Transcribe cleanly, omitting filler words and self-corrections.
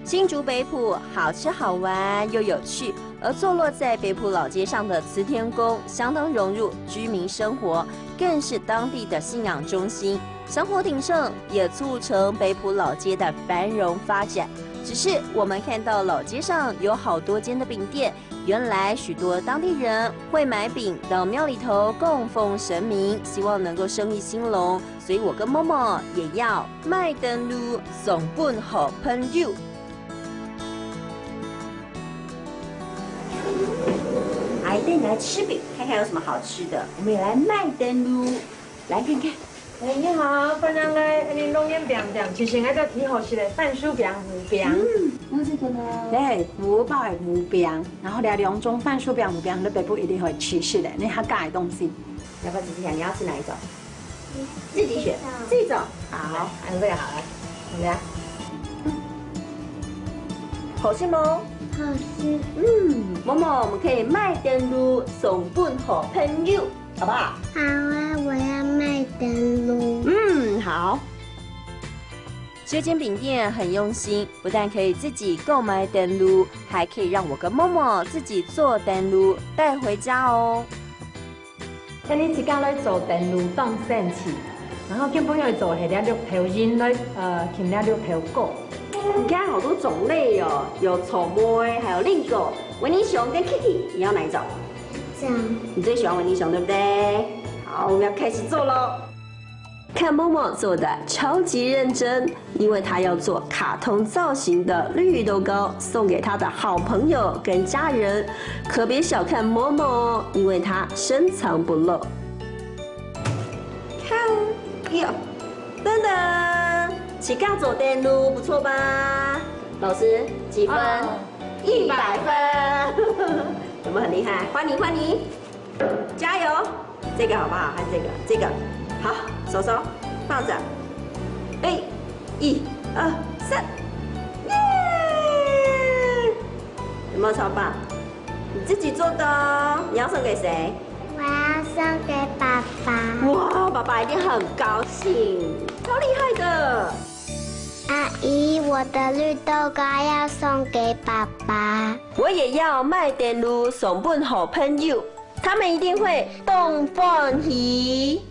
新竹北埔好吃好玩又有趣，而坐落在北埔老街上的慈天宫相当融入居民生活，更是当地的信仰中心，香火鼎盛，也促成北埔老街的繁荣发展。只是我们看到老街上有好多间的饼店，原来许多当地人会买饼到庙里头供奉神明，希望能够生意兴隆，所以我跟默默也要卖灯笼送本好朋友。来，带你来吃饼，看看有什么好吃的。我们也来卖灯笼，来看看。哎，你好，欢迎来恁龙眼饼店，就是那个挺好吃的半酥饼、糊饼。那这个呢？对，福报的糊饼，然后两种半酥饼、糊饼，在北部一定会吃是的，你还加的东西。要不要仔细看？你要吃哪一种？自己选。这种。好，按这个好了，怎么样？好吃吗？好吃。某某，我们可以卖灯笼送本好朋友，好不好？好啊，我要卖灯笼。好。这间饼店很用心，不但可以自己购买灯笼，还可以让我跟某某自己做灯笼带回家哦。今日一家来做灯笼当神器，然后跟朋友做係了綠頭人來鉗了綠頭果。你看好多种类哦，有丑妹，还有令狗、维尼熊跟 Kitty， 你要哪一种？这样。你最喜欢维尼熊，对不对？好，我们要开始做喽。看默默做的超级认真，因为他要做卡通造型的绿豆糕，送给他的好朋友跟家人。可别小看默默哦，因为他深藏不露。看，哟，等等，起嘎做灯笼不错吧？老师几分？100分，有没有很厉害？欢迎欢迎，加油！这个好不好？还是这个？这个好，手手放着。1、2、3，耶！有没有超棒？你自己做的哦。你要送给谁？我要送给爸爸。哇，爸爸一定很高兴，超厉害的。阿姨，我的绿豆糕要送给爸爸。我也要卖灯笼送本好朋友，他们一定会动欢喜。